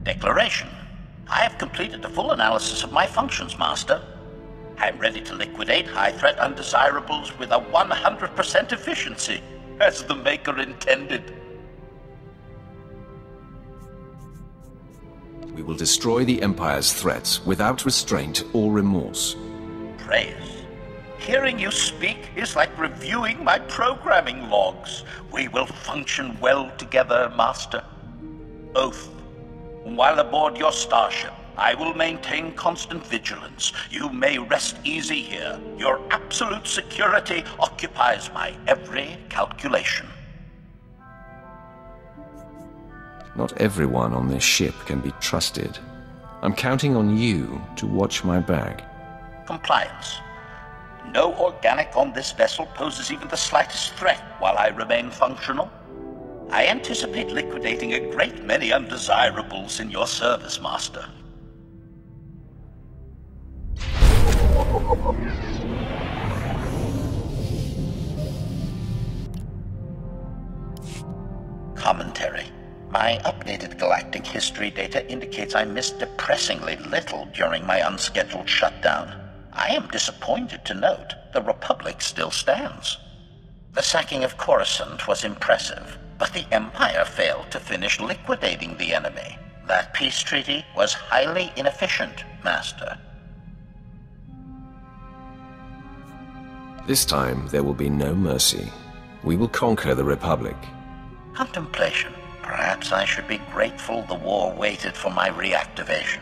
Declaration. I have completed a full analysis of my functions, Master. I'm ready to liquidate high-threat undesirables with a 100% efficiency, as the Maker intended. We will destroy the Empire's threats without restraint or remorse. Praise. Hearing you speak is like reviewing my programming logs. We will function well together, Master. Oath. While aboard your starship, I will maintain constant vigilance. You may rest easy here. Your absolute security occupies my every calculation. Not everyone on this ship can be trusted. I'm counting on you to watch my back. Compliance. No organic on this vessel poses even the slightest threat while I remain functional. I anticipate liquidating a great many undesirables in your service, Master. Commentary. My updated galactic history data indicates I missed depressingly little during my unscheduled shutdown. I am disappointed to note the Republic still stands. The sacking of Coruscant was impressive, but the Empire failed to finish liquidating the enemy. That peace treaty was highly inefficient, Master. This time, there will be no mercy. We will conquer the Republic. Contemplation. Perhaps I should be grateful the war waited for my reactivation.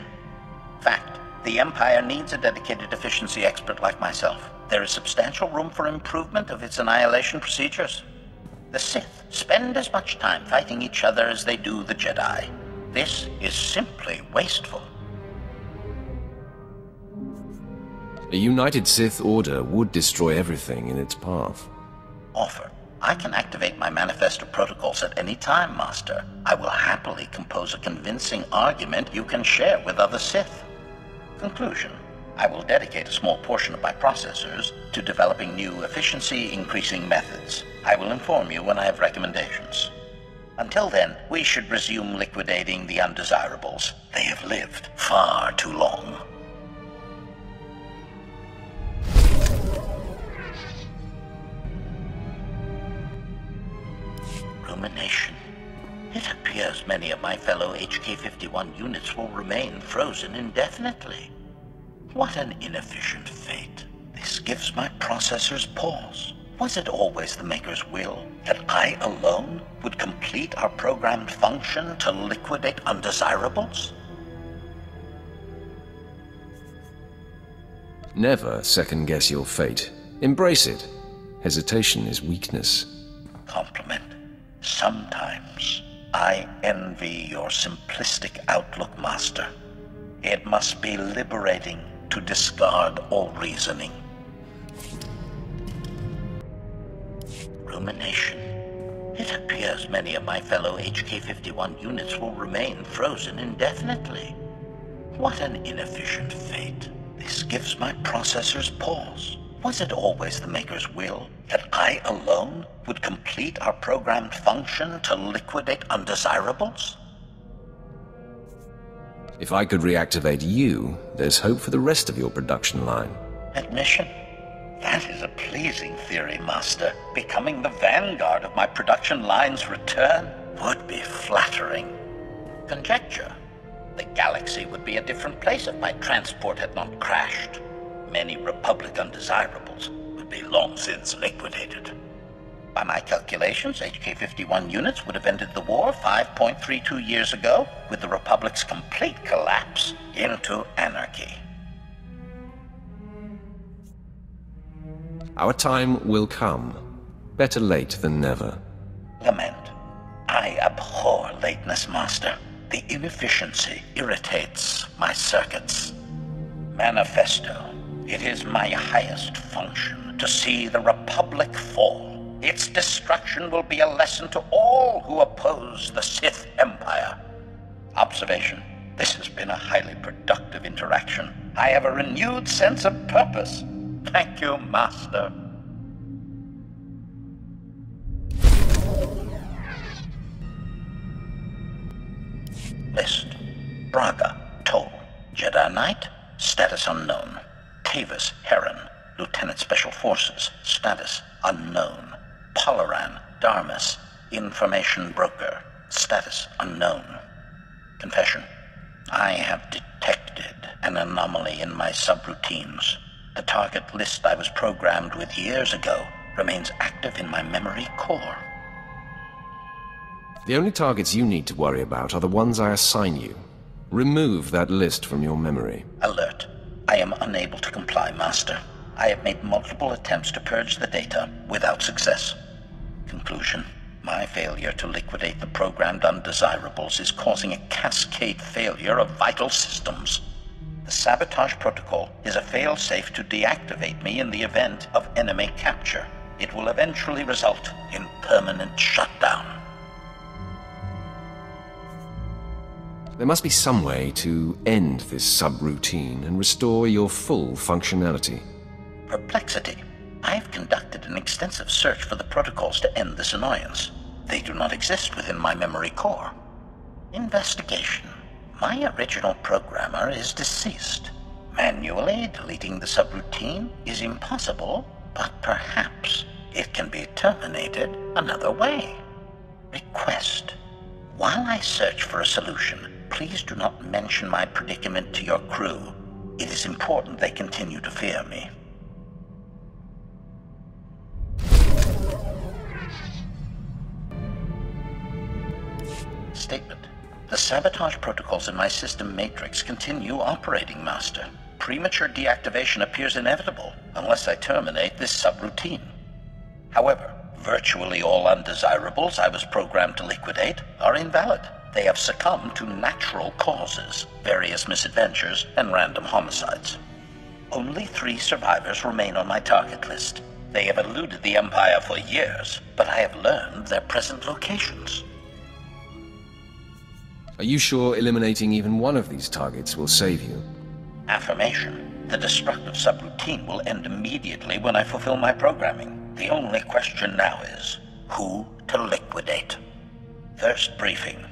Fact. The Empire needs a dedicated efficiency expert like myself. There is substantial room for improvement of its annihilation procedures. The Sith spend as much time fighting each other as they do the Jedi. This is simply wasteful. A united Sith order would destroy everything in its path. Offer. I can activate my manifesto protocols at any time, Master. I will happily compose a convincing argument you can share with other Sith. Conclusion. I will dedicate a small portion of my processors to developing new efficiency-increasing methods. I will inform you when I have recommendations. Until then, we should resume liquidating the undesirables. They have lived far too long. Rumination. It appears many of my fellow HK-51 units will remain frozen indefinitely. What an inefficient fate. This gives my processors pause. Was it always the Maker's will that I alone would complete our programmed function to liquidate undesirables? Never second-guess your fate. Embrace it. Hesitation is weakness. Compliment. Sometimes I envy your simplistic outlook, Master. It must be liberating to discard all reasoning. Rumination. It appears many of my fellow HK-51 units will remain frozen indefinitely. What an inefficient fate. This gives my processors pause. Was it always the Maker's will that I alone would complete our programmed function to liquidate undesirables? If I could reactivate you, there's hope for the rest of your production line. Admission? That is a pleasing theory, Master. Becoming the vanguard of my production line's return would be flattering. Conjecture. The galaxy would be a different place if my transport had not crashed. Many Republic undesirables would be long since liquidated. By my calculations, HK-51 units would have ended the war 5.32 years ago, with the Republic's complete collapse into anarchy. Our time will come. Better late than never. Lament. I abhor lateness, Master. The inefficiency irritates my circuits. Manifesto. It is my highest function to see the Republic fall. Its destruction will be a lesson to all who oppose the Sith Empire. Observation. This has been a highly productive interaction. I have a renewed sense of purpose. Thank you, Master. List. Braga, Toll. Jedi Knight, status unknown. Tavis, Heron, Lieutenant Special Forces, status unknown. Polaran, Darmus, information broker, status unknown. Confession. I have detected an anomaly in my subroutines. The target list I was programmed with years ago remains active in my memory core. The only targets you need to worry about are the ones I assign you. Remove that list from your memory. Alert. I am unable to comply, Master. I have made multiple attempts to purge the data without success. Conclusion. My failure to liquidate the programmed undesirables is causing a cascade failure of vital systems. The sabotage protocol is a fail-safe to deactivate me in the event of enemy capture. It will eventually result in permanent shutdown. There must be some way to end this subroutine and restore your full functionality. Perplexity. I've conducted an extensive search for the protocols to end this annoyance. They do not exist within my memory core. Investigation. My original programmer is deceased. Manually deleting the subroutine is impossible, but perhaps it can be terminated another way. Request. While I search for a solution, please do not mention my predicament to your crew. It is important they continue to fear me. Statement. The sabotage protocols in my system matrix continue operating, Master. Premature deactivation appears inevitable unless I terminate this subroutine. However, virtually all undesirables I was programmed to liquidate are invalid. They have succumbed to natural causes, various misadventures, and random homicides. Only 3 survivors remain on my target list. They have eluded the Empire for years, but I have learned their present locations. Are you sure eliminating even one of these targets will save you? Affirmation. The destructive subroutine will end immediately when I fulfill my programming. The only question now is, who to liquidate? First briefing.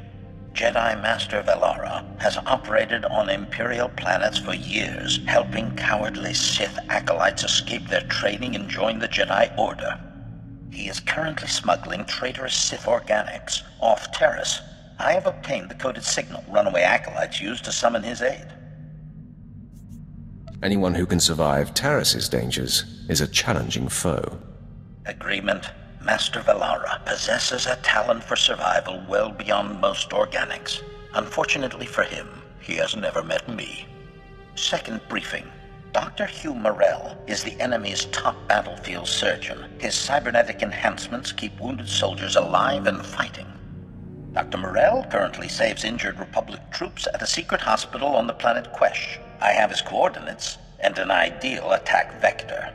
Jedi Master Velara has operated on Imperial planets for years, helping cowardly Sith acolytes escape their training and join the Jedi Order. He is currently smuggling traitorous Sith organics off Terrace. I have obtained the coded signal runaway acolytes used to summon his aid. Anyone who can survive Terrace's dangers is a challenging foe. Agreement. Master Velara possesses a talent for survival well beyond most organics. Unfortunately for him, he has never met me. Second briefing. Dr. Hugh Morell is the enemy's top battlefield surgeon. His cybernetic enhancements keep wounded soldiers alive and fighting. Dr. Morell currently saves injured Republic troops at a secret hospital on the planet Quesh. I have his coordinates and an ideal attack vector.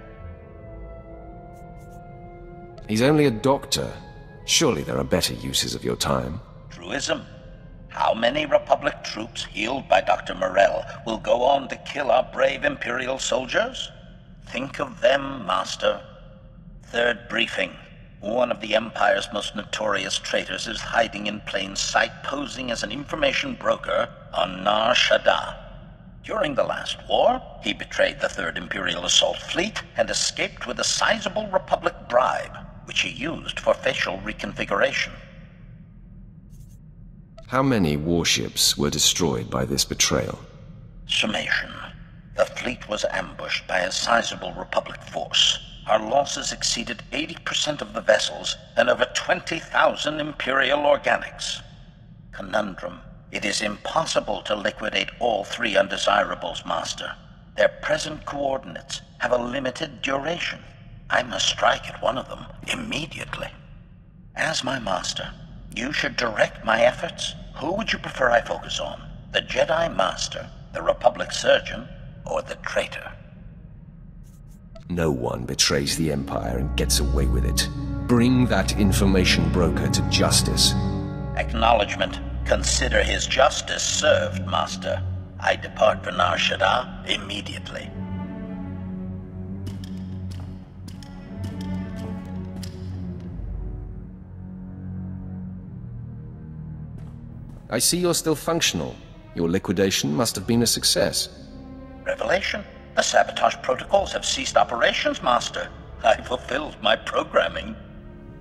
He's only a doctor. Surely there are better uses of your time. Truism. How many Republic troops healed by Dr. Morell will go on to kill our brave Imperial soldiers? Think of them, Master. Third briefing. One of the Empire's most notorious traitors is hiding in plain sight, posing as an information broker on Nar Shaddaa. During the last war, he betrayed the 3rd Imperial Assault Fleet and escaped with a sizable Republic bribe, which he used for facial reconfiguration. How many warships were destroyed by this betrayal? Summation. The fleet was ambushed by a sizable Republic force. Our losses exceeded 80% of the vessels and over 20,000 Imperial organics. Conundrum. It is impossible to liquidate all 3 undesirables, Master. Their present coordinates have a limited duration. I must strike at one of them immediately. As my Master, you should direct my efforts. Who would you prefer I focus on? The Jedi Master, the Republic Surgeon, or the traitor? No one betrays the Empire and gets away with it. Bring that information broker to justice. Acknowledgement. Consider his justice served, Master. I depart for Nar Shaddaa immediately. I see you're still functional. Your liquidation must have been a success. Revelation? The sabotage protocols have ceased operations, Master. I fulfilled my programming.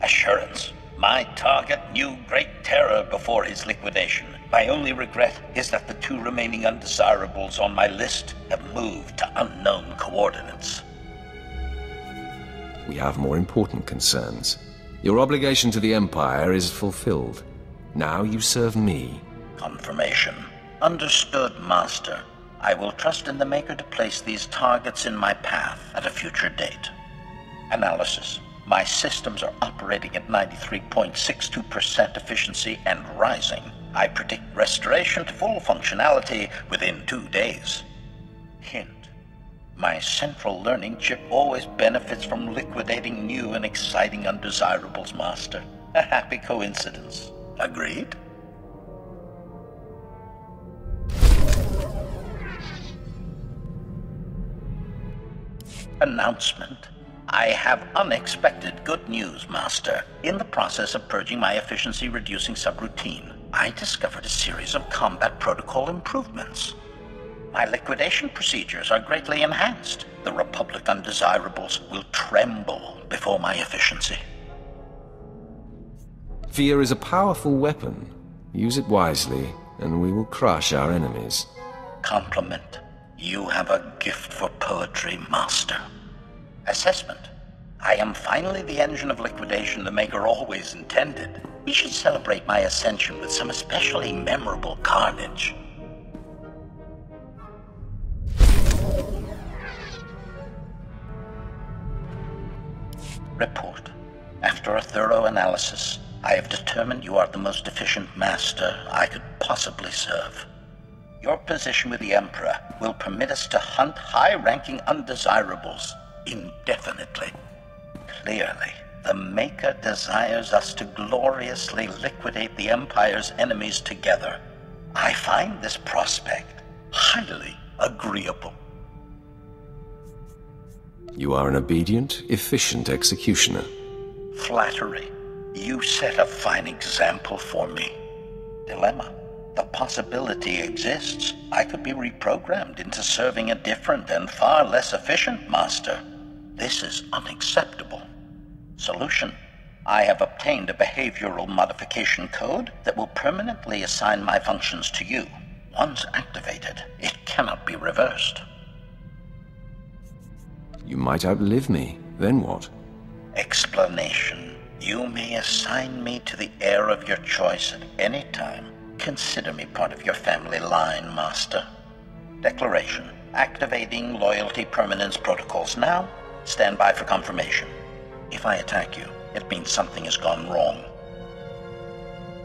Assurance. My target knew great terror before his liquidation. My only regret is that the 2 remaining undesirables on my list have moved to unknown coordinates. We have more important concerns. Your obligation to the Empire is fulfilled. Now you serve me. Confirmation. Understood, Master. I will trust in the Maker to place these targets in my path at a future date. Analysis. My systems are operating at 93.62% efficiency and rising. I predict restoration to full functionality within 2 days. Hint. My central learning chip always benefits from liquidating new and exciting undesirables, Master. A happy coincidence. Agreed? Announcement. I have unexpected good news, Master. In the process of purging my efficiency-reducing subroutine, I discovered a series of combat protocol improvements. My liquidation procedures are greatly enhanced. The Republic undesirables will tremble before my efficiency. Fear is a powerful weapon. Use it wisely, and we will crush our enemies. Compliment. You have a gift for poetry, Master. Assessment. I am finally the engine of liquidation the Maker always intended. We should celebrate my ascension with some especially memorable carnage. Report. After a thorough analysis, I have determined you are the most efficient master I could possibly serve. Your position with the Emperor will permit us to hunt high-ranking undesirables indefinitely. Clearly, the Maker desires us to gloriously liquidate the Empire's enemies together. I find this prospect highly agreeable. You are an obedient, efficient executioner. Flattery. You set a fine example for me. Dilemma. The possibility exists I could be reprogrammed into serving a different and far less efficient master. This is unacceptable. Solution. I have obtained a behavioral modification code that will permanently assign my functions to you. Once activated, it cannot be reversed. You might outlive me. Then what? Explanation. You may assign me to the heir of your choice at any time. Consider me part of your family line, Master. Declaration. Activating loyalty permanence protocols now. Stand by for confirmation. If I attack you, it means something has gone wrong.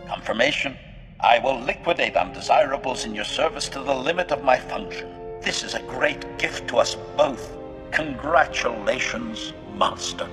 Confirmation. I will liquidate undesirables in your service to the limit of my function. This is a great gift to us both. Congratulations, Master.